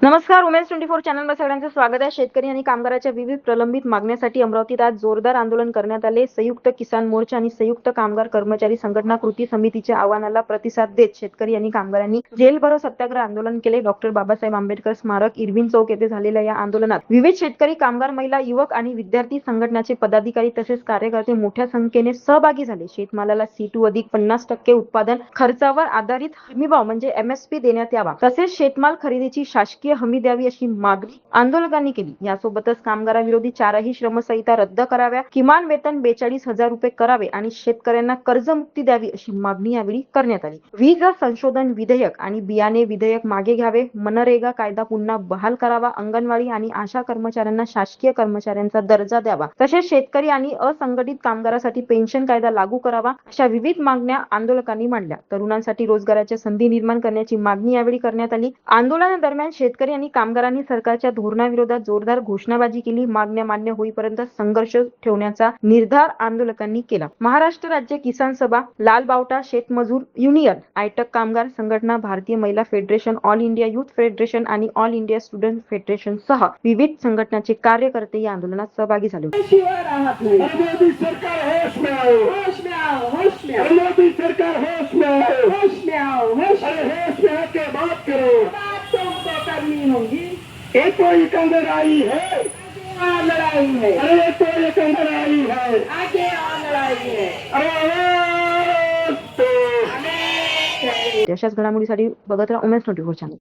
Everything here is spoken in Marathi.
नमस्कार. उमेश 24 चॅनलवर सगळ्यांचं स्वागत आहे. शेतकरी आणि कामगारांच्या विविध प्रलंबित मागण्यासाठी अमरावतीत आज जोरदार आंदोलन करण्यात आले. संयुक्त किसान मोर्चा आणि संयुक्त कामगार कर्मचारी संघटना कृती समितीच्या आवाहनाला प्रतिसाद देत शेतकरी आणि कामगारांनी जेल भरो सत्याग्रह आंदोलन केले. डॉक्टर बाबासाहेब आंबेडकर स्मारक इरविन चौक येथे झालेल्या या आंदोलनात विविध शेतकरी, कामगार, महिला, युवक आणि विद्यार्थी संघटनाचे पदाधिकारी तसेच कार्यकर्ते मोठ्या संख्येने सहभागी झाले. शेतमालाला C2 अधिक 50% उत्पादन खर्चावर आधारित हमीभाव म्हणजे MSP देण्यात यावा, तसेच शेतमाल खरेदीची शासकीय हमी द्यावी अशी मागणी आंदोलकांनी केली. यासोबतच कामगारांविरोधी 4ही श्रमसंहिता रद्द कराव्या, किमान वेतन 42,000 रुपये करावे आणि शेतकऱ्यांना कर्जमुक्ती द्यावी अशी मागणी यावेळी करण्यात आली. वीज संशोधन विधेयक आणि बियाणे विधेयक मागे घ्यावे, मनरेगा कायदा पुन्हा बहाल करावा, अंगणवाडी आणि आशा कर्मचाऱ्यांना शासकीय कर्मचाऱ्यांचा दर्जा द्यावा, तसेच शेतकरी आणि असंघटित कामगारांसाठी पेन्शन कायदा लागू करावा अशा विविध मागण्या आंदोलकांनी मांडल्या. तरुणांसाठी रोजगाराच्या संधी निर्माण करण्याची मागणी यावेळी करण्यात आली. आंदोलनादरम्यान शेतकरी आणि कामगारांनी सरकारच्या धोरणाविरोधात जोरदार घोषणाबाजी केली. मागण्या मान्य होईपर्यंत संघर्ष ठेवण्याचा निर्धार आंदोलकांनी केला. महाराष्ट्र राज्य किसान सभा, लाल बावटा शेतमजूर युनियन, आयटक कामगार संघटना, भारतीय महिला federation, all India youth federation आणि ऑल इंडिया स्टुडंट फेडरेशन सह विविध संघटनांचे कार्यकर्ते या आंदोलनात सहभागी झाले होते. मोदी सरकार होश में आओ, होश में आओ, होश में आओ, मोदी सरकार होश में आओ, होश में आओ, होश में आके बात करो, बात तुमको करनी होगी। ये तो एक अंदर आई है, लड़ाई है, अरे तो एक अंदर आई है, आगे लड़ाई है, अरे तो अशाच घडामोडीसाठी बघत राहा उमेश 24 चॅनल.